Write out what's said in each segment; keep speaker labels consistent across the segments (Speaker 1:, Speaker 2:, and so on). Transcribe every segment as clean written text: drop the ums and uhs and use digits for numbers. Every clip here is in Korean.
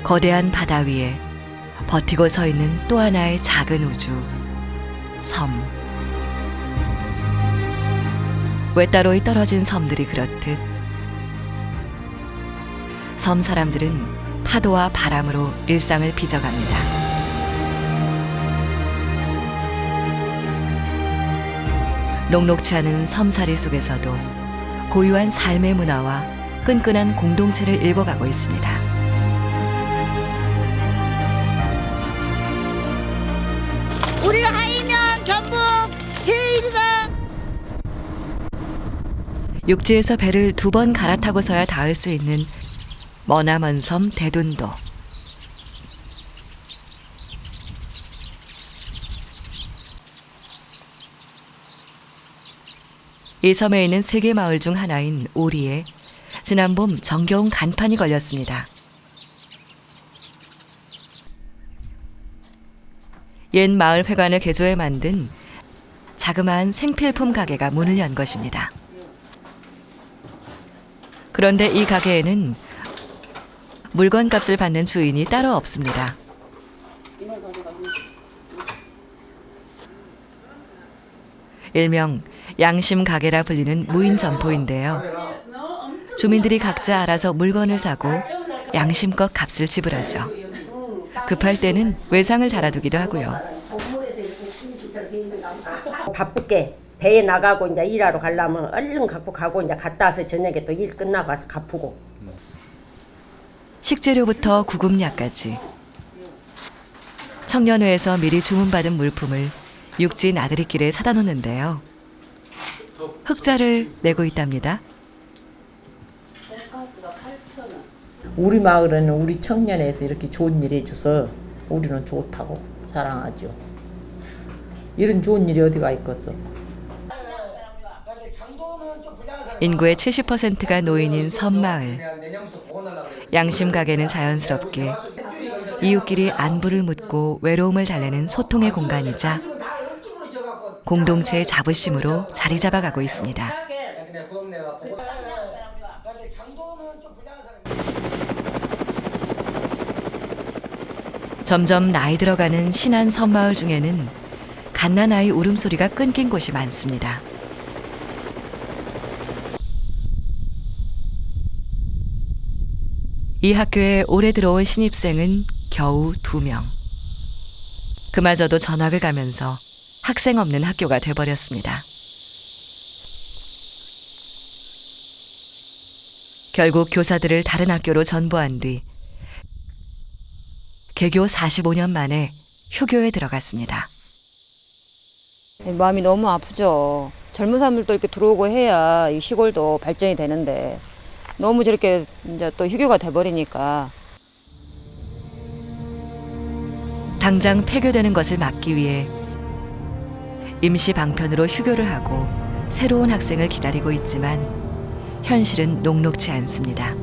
Speaker 1: 거대한 바다 위에 버티고 서 있는 또 하나의 작은 우주, 섬. 외따로이 떨어진 섬들이 그렇듯 섬 사람들은 파도와 바람으로 일상을 빚어갑니다. 녹록치 않은 섬살이 속에서도 고유한 삶의 문화와 끈끈한 공동체를 읽어가고 있습니다.
Speaker 2: 우리가 하이면 전북 제일이다.
Speaker 1: 육지에서 배를 2번 갈아타고서야 닿을 수 있는 머나먼 섬 대둔도. 이 섬에 있는 3개 마을 중 하나인 오리에 지난 봄 정겨운 간판이 걸렸습니다. 옛 마을 회관을 개조해 만든 자그마한 생필품 가게가 문을 연 것입니다. 그런데 이 가게에는 물건값을 받는 주인이 따로 없습니다. 일명 양심 가게라 불리는 무인 점포인데요. 주민들이 각자 알아서 물건을 사고 양심껏 값을 지불하죠. 급할 때는 외상을 달아두기도 하고요.
Speaker 3: 바쁘게 배에 나가고 이제 일하러 가려면 얼른 갖고 가고 이제 갔다 와서 저녁에 또 일 끝나고 와서 갚고.
Speaker 1: 식재료부터 구급약까지 청년회에서 미리 주문받은 물품을 육지 나들이길에 사다 놓는데요. 흑자를 내고 있답니다.
Speaker 4: 우리 마을에는 우리 청년회에서 이렇게 좋은 일 해줘서 우리는 좋다고 자랑하죠. 이런 좋은 일이 어디가 있겠어.
Speaker 1: 인구의 70%가 노인인 섬마을. 양심 가게는 자연스럽게 이웃끼리 안부를 묻고 외로움을 달래는 소통의 공간이자 공동체의 자부심으로 자리 잡아가고 있습니다. 점점 나이 들어가는 신안 섬마을 중에는 갓난아이 울음소리가 끊긴 곳이 많습니다. 이 학교에 올해 들어온 신입생은 겨우 2명. 그마저도 전학을 가면서 학생 없는 학교가 돼버렸습니다. 결국 교사들을 다른 학교로 전보한 뒤 개교 45년 만에 휴교에 들어갔습니다.
Speaker 5: 마음이 너무 아프죠. 젊은 사람들도 이렇게 들어오고 해야 이 시골도 발전이 되는데 너무 저렇게 이제 또 휴교가 돼버리니까.
Speaker 1: 당장 폐교되는 것을 막기 위해 임시 방편으로 휴교를 하고 새로운 학생을 기다리고 있지만 현실은 녹록지 않습니다.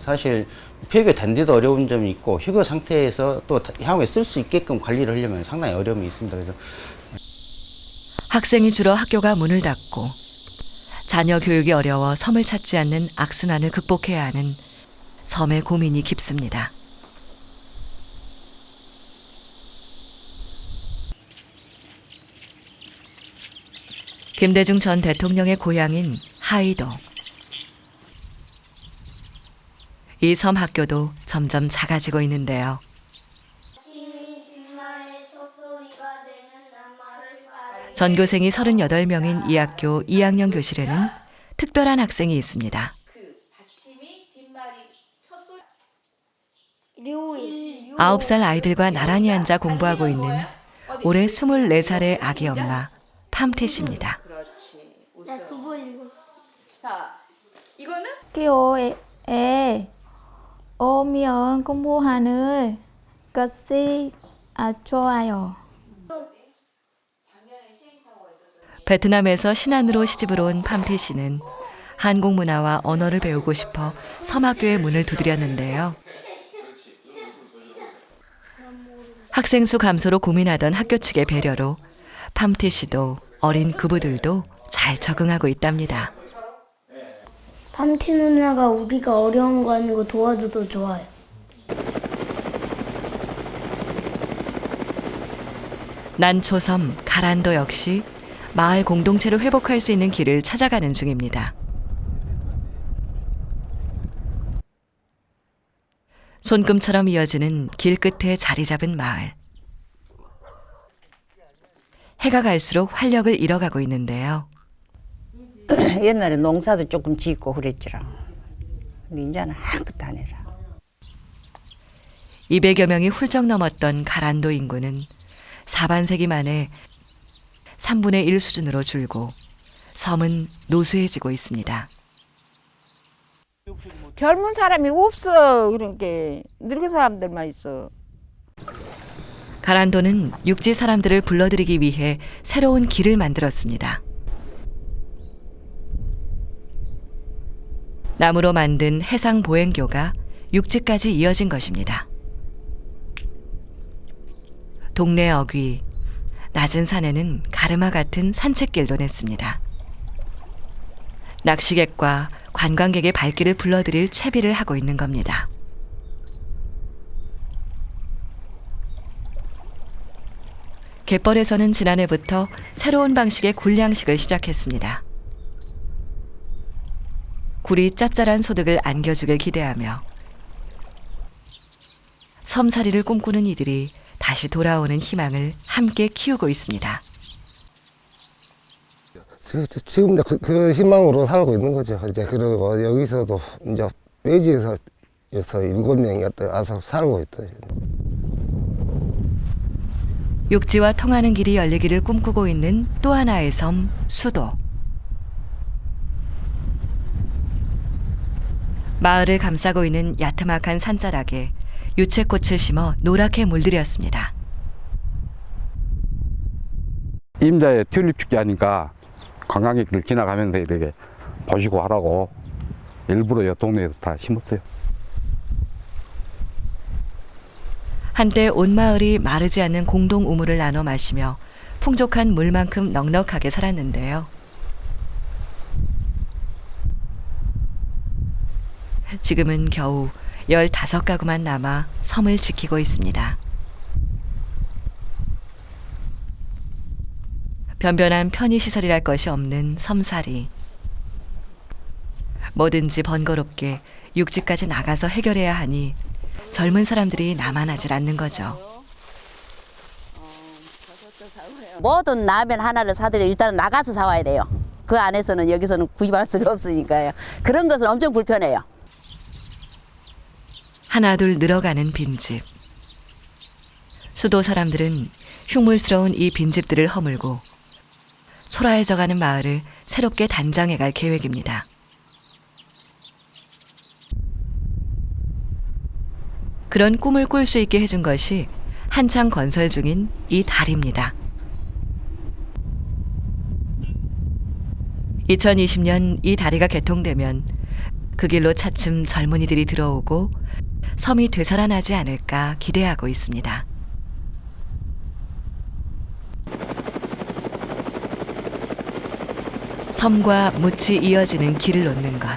Speaker 6: 사실 폐교된 데도 어려운 점이 있고 휴교 상태에서 또 향후에 쓸 수 있게끔 관리를 하려면 상당히 어려움이 있습니다. 그래서
Speaker 1: 학생이 줄어 학교가 문을 닫고 자녀 교육이 어려워 섬을 찾지 않는 악순환을 극복해야 하는 섬의 고민이 깊습니다. 김대중 전 대통령의 고향인 하이도. 이 섬 학교도 점점 작아지고 있는데요. 전교생이 38명인 이 학교 2학년 교실에는 특별한 학생이 있습니다. 9살 아이들과 나란히 앉아 공부하고 있는 올해 24살의 아기 엄마 팜티 씨입니다.
Speaker 7: 나 그거 읽었어.
Speaker 2: 자, 이거는
Speaker 7: 학교에 오면 공부하는 것이 좋아요.
Speaker 1: 베트남에서 신안으로 시집을 온 팜티 씨는 한국 문화와 언어를 배우고 싶어 섬학교의 문을 두드렸는데요. 학생 수 감소로 고민하던 학교 측의 배려로 팜티 씨도 어린 그부들도 잘 적응하고 있답니다.
Speaker 7: 밤티 누나가 우리가 어려운 거 하는 거 도와줘서 좋아요.
Speaker 1: 난초섬 가란도 역시 마을 공동체를 회복할 수 있는 길을 찾아가는 중입니다. 손금처럼 이어지는 길 끝에 자리 잡은 마을. 해가 갈수록 활력을 잃어가고 있는데요.
Speaker 8: 옛날에 농사도 조금 짓고 그랬지라. 근데 이제는 아무것도 안 해라.
Speaker 1: 200여 명이 훌쩍 넘었던 가란도 인구는 4반세기 만에 3분의 1 수준으로 줄고 섬은 노쇠해지고 있습니다.
Speaker 2: 젊은 사람이 없어. 그러니까 늙은 사람들만 있어.
Speaker 1: 가란도는 육지 사람들을 불러들이기 위해 새로운 길을 만들었습니다. 나무로 만든 해상 보행교가 육지까지 이어진 것입니다. 동네 어귀, 낮은 산에는 가르마 같은 산책길도 냈습니다. 낚시객과 관광객의 발길을 불러들일 채비를 하고 있는 겁니다. 갯벌에서는 지난해부터 새로운 방식의 굴량식을 시작했습니다. 굴이 짭짤한 소득을 안겨주길 기대하며 섬살이를 꿈꾸는 이들이 다시 돌아오는 희망을 함께 키우고 있습니다.
Speaker 9: 지금 그 희망으로 살고 있는 거죠. 이제 그리고 여기서도 이제 외지에서 7명이 와서 살고 있어요.
Speaker 1: 육지와 통하는 길이 열리기를 꿈꾸고 있는 또 하나의 섬, 수도. 마을을 감싸고 있는 야트막한 산자락에 유채꽃을 심어 노랗게 물들였습니다.
Speaker 10: 임자의 튤립 축제 하니까 관광객들 지나가면서 이렇게 보시고 하라고 일부러 이 동네에서 다 심었어요.
Speaker 1: 한때 온 마을이 마르지 않는 공동 우물을 나눠 마시며 풍족한 물만큼 넉넉하게 살았는데요. 지금은 겨우 15가구만 남아 섬을 지키고 있습니다. 변변한 편의시설이랄 것이 없는 섬살이. 뭐든지 번거롭게 육지까지 나가서 해결해야 하니 젊은 사람들이 남아나질 않는 거죠.
Speaker 11: 뭐든 라면 하나를 사들여 일단은 나가서 사와야 돼요. 그 안에서는 여기서는 구입할 수가 없으니까요. 그런 것은 엄청 불편해요.
Speaker 1: 하나둘 늘어가는 빈집. 수도 사람들은 흉물스러운 이 빈집들을 허물고 소라해져가는 마을을 새롭게 단장해갈 계획입니다. 그런 꿈을 꿀 수 있게 해준 것이 한창 건설 중인 이 다리입니다. 2020년 이 다리가 개통되면 그 길로 차츰 젊은이들이 들어오고 섬이 되살아나지 않을까 기대하고 있습니다. 섬과 묻히 이어지는 길을 놓는 것.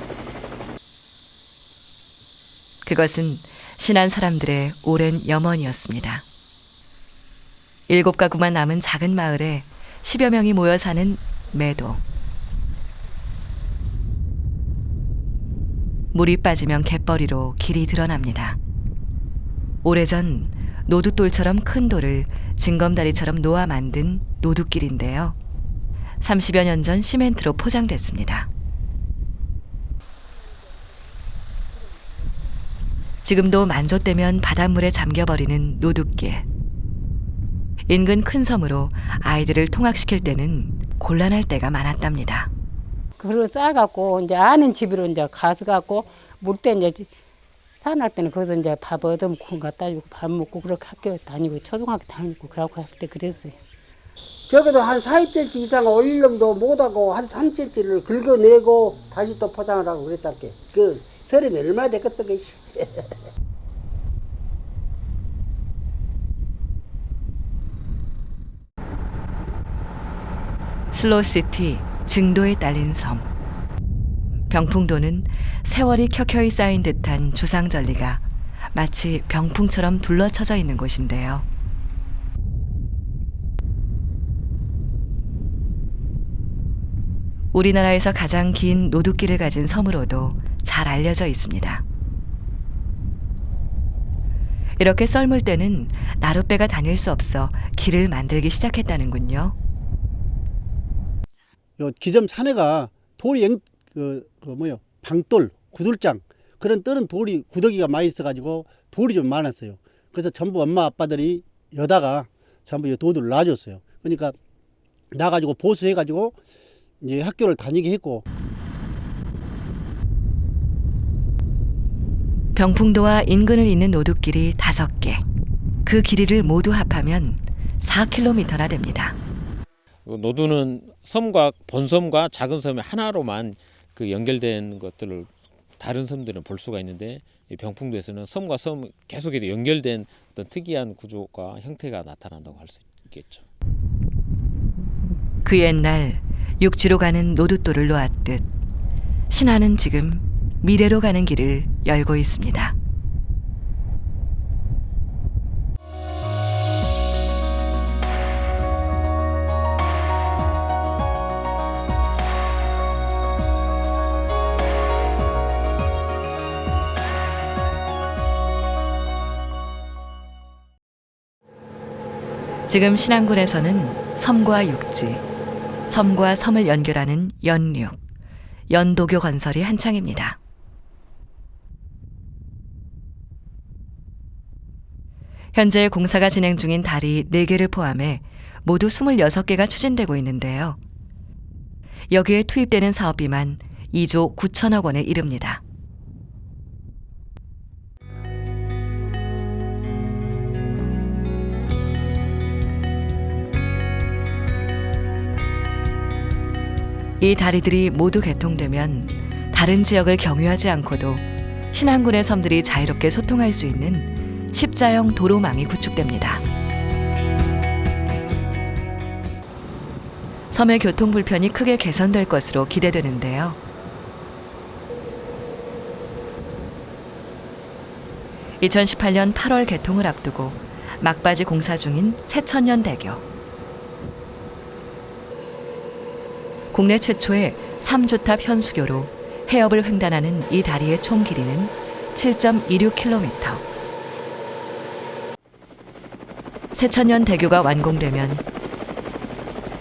Speaker 1: 그것은 신안 사람들의 오랜 염원이었습니다. 7가구만 남은 작은 마을에 10여 명이 모여 사는 매도. 물이 빠지면 갯벌이로 길이 드러납니다. 오래전 노두돌처럼 큰 돌을 징검다리처럼 놓아 만든 노두길인데요. 30여 년 전 시멘트로 포장됐습니다. 지금도 만조되면 바닷물에 잠겨버리는 노두길. 인근 큰 섬으로 아이들을 통학시킬 때는 곤란할 때가 많았답니다.
Speaker 12: 그걸 싸갖고 이제 아는 집으로 이제 가서 갖고 물 때 이제 산할 때는 거기서 이제 밥 얻어먹고 갖다 주고 밥 먹고 그렇게 학교 다니고 초등학교 다니고 그러고 할 때 그랬어요.
Speaker 13: 저기도 한 4일째 이상 올릴 놈도 못하고 한 3일째를 긁어내고 다시 또 포장을 하고 그랬다게. 그 서름이 얼마나 됐겠어.
Speaker 1: 슬로시티 증도에 딸린 섬. 병풍도는 세월이 켜켜이 쌓인 듯한 주상절리가 마치 병풍처럼 둘러쳐져 있는 곳인데요. 우리나라에서 가장 긴 노둣길을 가진 섬으로도 잘 알려져 있습니다. 이렇게 썰물 때는 나룻배가 다닐 수 없어 길을 만들기 시작했다는군요.
Speaker 13: 요 기점 산에가 돌이 방돌, 구들장 그런 떠는 돌이 구더기가 많이 있어가지고 돌이 좀 많았어요. 그래서 전부 엄마 아빠들이 여다가 전부 이 돌을 놔줬어요. 그러니까 나가지고 보수해가지고 이제 학교를 다니게 했고.
Speaker 1: 병풍도와 인근을 잇는 노둣길이 5개. 그 길이를 모두 합하면 4km나 됩니다.
Speaker 14: 노두는 섬과 본섬과 작은 섬이 하나로만 그 연결된 것들을 다른 섬들은 볼 수가 있는데 이 병풍도에서는 섬과 섬 계속 연결된 어떤 특이한 구조가 형태가 나타난다고 할 수 있겠죠.
Speaker 1: 그 옛날 육지로 가는 노둣도를 놓았듯 신안은 지금 미래로 가는 길을 열고 있습니다. 지금 신안군에서는 섬과 육지, 섬과 섬을 연결하는 연륙, 연도교 건설이 한창입니다. 현재 공사가 진행 중인 다리 4개를 포함해 모두 26개가 추진되고 있는데요. 여기에 투입되는 사업비만 2조 9천억 원에 이릅니다. 이 다리들이 모두 개통되면 다른 지역을 경유하지 않고도 신안군의 섬들이 자유롭게 소통할 수 있는 십자형 도로망이 구축됩니다. 섬의 교통 불편이 크게 개선될 것으로 기대되는데요. (2018년 8월) 개통을 앞두고 막바지 공사 중인 세천년대교. 국내 최초의 3주탑 현수교로 해협을 횡단하는 이 다리의 총 길이는 7.26km. 세천년 대교가 완공되면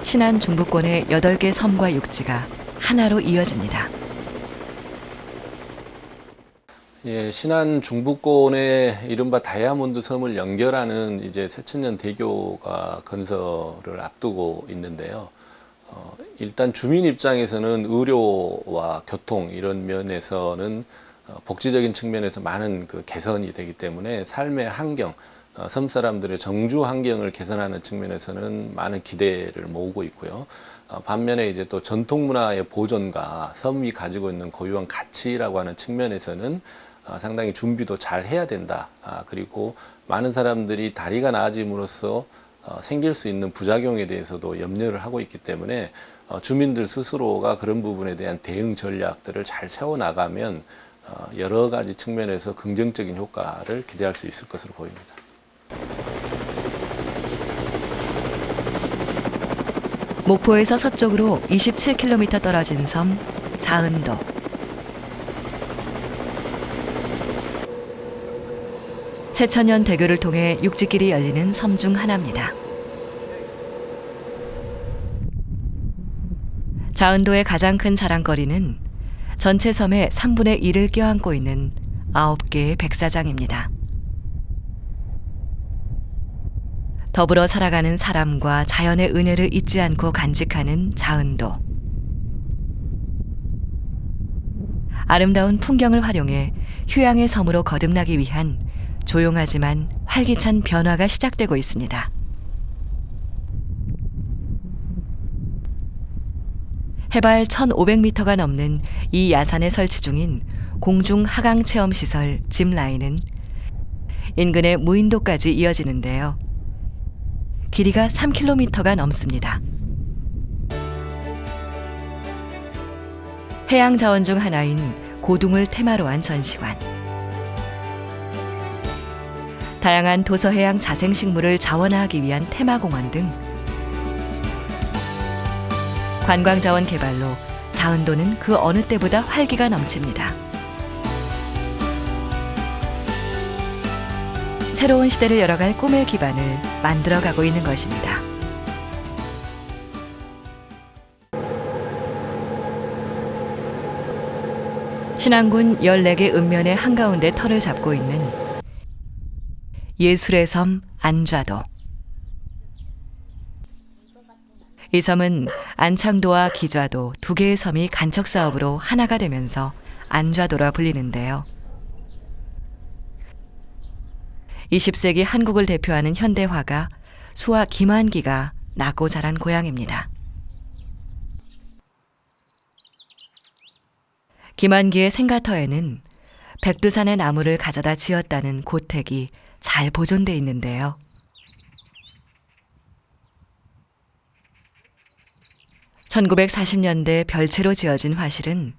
Speaker 1: 신안 중부권의 8개 섬과 육지가 하나로 이어집니다.
Speaker 15: 예, 신안 중부권의 이른바 다이아몬드 섬을 연결하는 이제 세천년 대교가 건설을 앞두고 있는데요. 일단 주민 입장에서는 의료와 교통 이런 면에서는 복지적인 측면에서 많은 그 개선이 되기 때문에 삶의 환경, 섬 사람들의 정주 환경을 개선하는 측면에서는 많은 기대를 모으고 있고요. 반면에 이제 또 전통 문화의 보존과 섬이 가지고 있는 고유한 가치라고 하는 측면에서는 상당히 준비도 잘 해야 된다. 그리고 많은 사람들이 다리가 나아짐으로써 생길 수 있는 부작용에 대해서도 염려를 하고 있기 때문에 주민들 스스로가 그런 부분에 대한 대응 전략들을 잘 세워나가면 여러 가지 측면에서 긍정적인 효과를 기대할 수 있을 것으로 보입니다.
Speaker 1: 목포에서 서쪽으로 27km 떨어진 섬 자은도. 세천년 대교를 통해 육지길이 열리는 섬 중 하나입니다. 자은도의 가장 큰 자랑거리는 전체 섬의 3분의 1을 껴안고 있는 9개의 백사장입니다. 더불어 살아가는 사람과 자연의 은혜를 잊지 않고 간직하는 자은도. 아름다운 풍경을 활용해 휴양의 섬으로 거듭나기 위한 조용하지만 활기찬 변화가 시작되고 있습니다. 해발 1,500m가 넘는 이 야산에 설치 중인 공중 하강 체험 시설 짚라인은 인근의 무인도까지 이어지는데요. 길이가 3km가 넘습니다. 해양 자원 중 하나인 고둥을 테마로 한 전시관. 다양한 도서해양 자생식물을 자원화하기 위한 테마공원 등 관광자원 개발로 자은도는 그 어느 때보다 활기가 넘칩니다. 새로운 시대를 열어갈 꿈의 기반을 만들어가고 있는 것입니다. 신안군 14개 읍면의 한가운데 터를 잡고 있는 예술의 섬 안좌도. 이 섬은 안창도와 기좌도 두 개의 섬이 간척 사업으로 하나가 되면서 안좌도라 불리는데요. 20세기 한국을 대표하는 현대 화가 수화 김환기가 나고 자란 고향입니다. 김환기의 생가터에는 백두산의 나무를 가져다 지었다는 고택이 잘 보존돼 있는데요. (1940년대) 별채로 지어진 화실은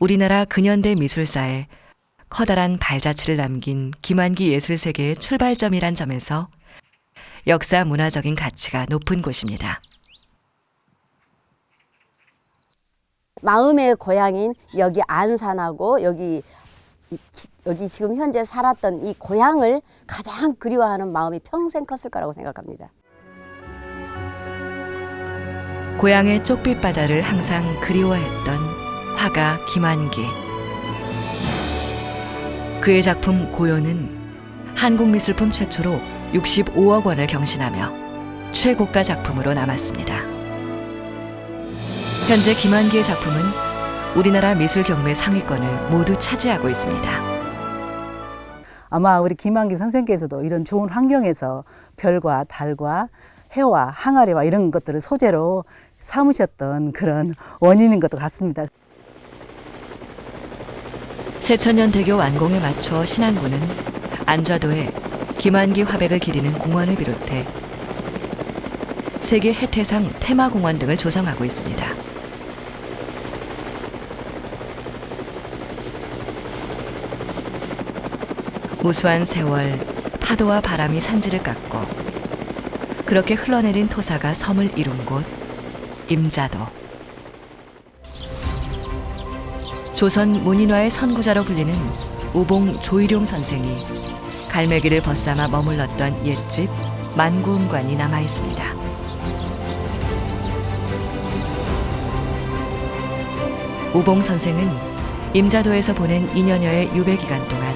Speaker 1: 우리나라 근현대 미술사에 커다란 발자취를 남긴 김환기 예술세계의 출발점이란 점에서 역사 문화적인 가치가 높은 곳입니다.
Speaker 16: 마음의 고향인 여기 안산하고 여기 지금 현재 살았던 이 고향을 가장 그리워하는 마음이 평생 컸을 거라고 생각합니다.
Speaker 1: 고향의 쪽빛 바다를 항상 그리워했던 화가 김환기. 그의 작품 고요는 한국미술품 최초로 65억 원을 경신하며 최고가 작품으로 남았습니다. 현재 김환기의 작품은 우리나라 미술 경매 상위권을 모두 차지하고 있습니다.
Speaker 17: 아마 우리 김환기 선생께서도 이런 좋은 환경에서 별과 달과 해와 항아리와 이런 것들을 소재로 삼으셨던 그런 원인인 것도 같습니다.
Speaker 1: 새천년대교 완공에 맞춰 신안군은 안좌도에 김환기 화백을 기리는 공원을 비롯해 세계 해태상 테마공원 등을 조성하고 있습니다. 무수한 세월, 파도와 바람이 산지를 깎고 그렇게 흘러내린 토사가 섬을 이룬 곳 임자도. 조선 문인화의 선구자로 불리는 우봉 조일용 선생이 갈매기를 벗삼아 머물렀던 옛집 만구음관이 남아 있습니다. 우봉 선생은 임자도에서 보낸 2년여의 유배 기간 동안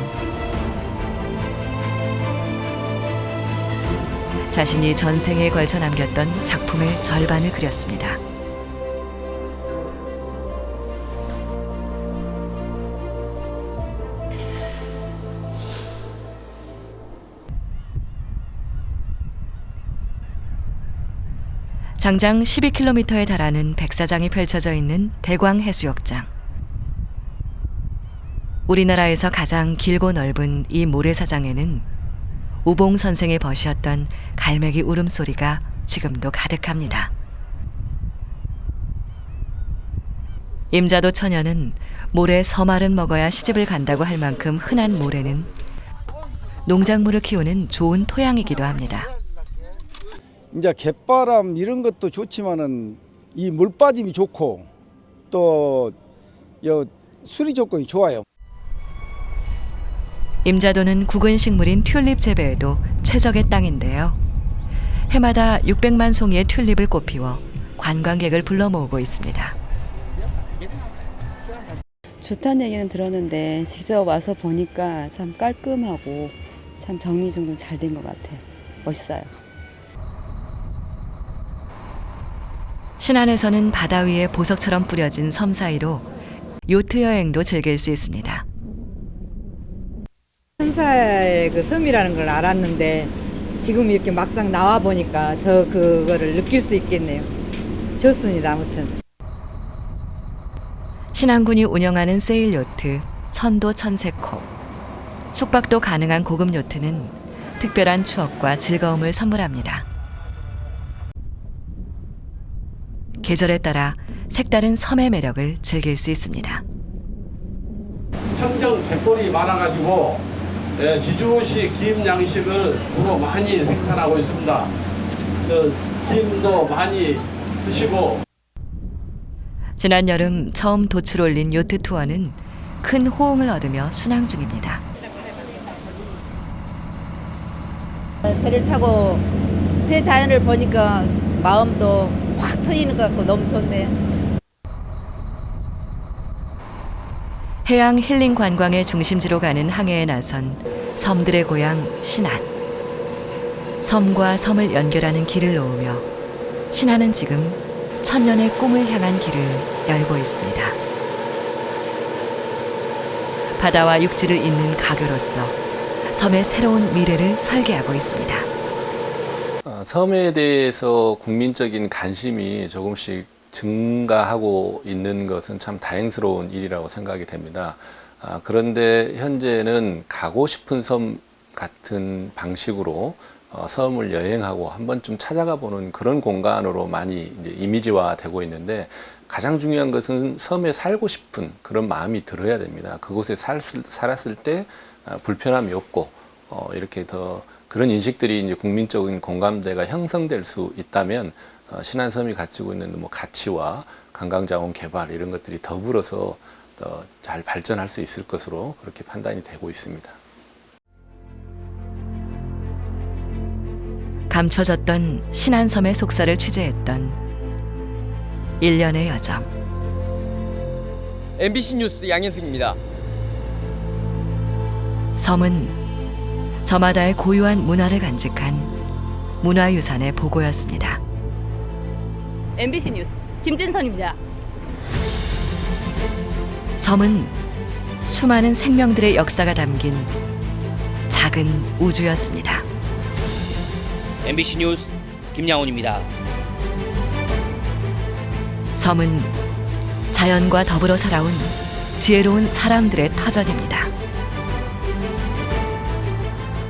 Speaker 1: 자신이 전생에 걸쳐 남겼던 작품의 절반을 그렸습니다. 장장 12km에 달하는 백사장이 펼쳐져 있는 대광해수욕장. 우리나라에서 가장 길고 넓은 이 모래사장에는 우봉 선생의 벗이었던 갈매기 울음소리가 지금도 가득합니다. 임자도 처녀는 모래 서말은 먹어야 시집을 간다고 할 만큼 흔한 모래는 농작물을 키우는 좋은 토양이기도 합니다.
Speaker 18: 이제 갯바람 이런 것도 좋지만은 이 물 빠짐이 좋고 또 수리 조건이 좋아요.
Speaker 1: 임자도는 국은 식물인 튤립 재배에도 최적의 땅인데요. 해마다 600만 송이의 튤립을 꽃피워 관광객을 불러 모으고 있습니다.
Speaker 19: 좋다는 얘기는 들었는데 직접 와서 보니까 참 깔끔하고 참 정리정돈 잘 된 것 같아요. 멋있어요.
Speaker 1: 신안에서는 바다 위에 보석처럼 뿌려진 섬 사이로 요트 여행도 즐길 수 있습니다.
Speaker 20: 천사의 그 섬이라는 걸 알았는데 지금 이렇게 막상 나와 보니까 더 그거를 느낄 수 있겠네요. 좋습니다. 아무튼.
Speaker 1: 신안군이 운영하는 세일 요트 천도 천세코. 숙박도 가능한 고급 요트는 특별한 추억과 즐거움을 선물합니다. 계절에 따라 색다른 섬의 매력을 즐길 수 있습니다.
Speaker 21: 청정 갯벌이 많아가지고 지주시 김 양식을 주로 많이 생산하고 있습니다. 김도 많이 드시고.
Speaker 1: 지난 여름 처음 도출 올린 요트 투어는 큰 호응을 얻으며 순항 중입니다.
Speaker 22: 배를 타고 대자연을 보니까 마음도 확 트이는 것 같고 너무 좋네.
Speaker 1: 해양 힐링 관광의 중심지로 가는 항해에 나선 섬들의 고향 신안. 섬과 섬을 연결하는 길을 놓으며 신안은 지금 천년의 꿈을 향한 길을 열고 있습니다. 바다와 육지를 잇는 가교로서 섬의 새로운 미래를 설계하고 있습니다.
Speaker 15: 섬에 대해서 국민적인 관심이 조금씩 증가하고 있는 것은 참 다행스러운 일이라고 생각이 됩니다. 그런데 현재는 가고 싶은 섬 같은 방식으로 섬을 여행하고 한 번쯤 찾아가 보는 그런 공간으로 많이 이제 이미지화되고 있는데, 가장 중요한 것은 섬에 살고 싶은 그런 마음이 들어야 됩니다. 그곳에 살았을 때 불편함이 없고 이렇게 더 그런 인식들이 이제 국민적인 공감대가 형성될 수 있다면 신안섬이 가지고 있는 뭐 가치와 관광자원 개발 이런 것들이 더불어서 더 잘 발전할 수 있을 것으로 그렇게 판단이 되고 있습니다.
Speaker 1: 감춰졌던 신안섬의 속살을 취재했던 1년의 여정.
Speaker 23: MBC 뉴스 양현승입니다.
Speaker 1: 섬은 저마다의 고유한 문화를 간직한 문화유산의 보고였습니다.
Speaker 24: MBC 뉴스 김진선입니다.
Speaker 1: 섬은 수많은 생명들의 역사가 담긴 작은 우주였습니다.
Speaker 23: MBC 뉴스 김양훈입니다.
Speaker 1: 섬은 자연과 더불어 살아온 지혜로운 사람들의 터전입니다.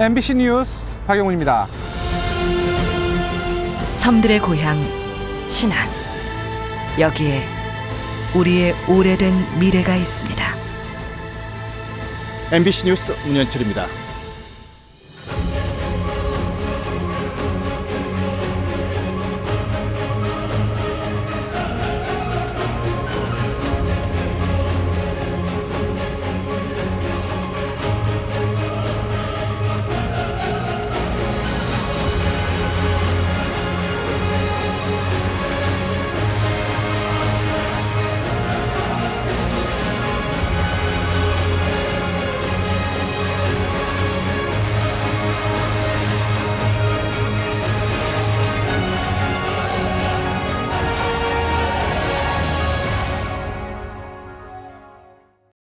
Speaker 25: MBC 뉴스 박영훈입니다.
Speaker 1: 섬들의 고향 신안. 여기에 우리의 오래된 미래가 있습니다.
Speaker 25: MBC 뉴스 문현철입니다.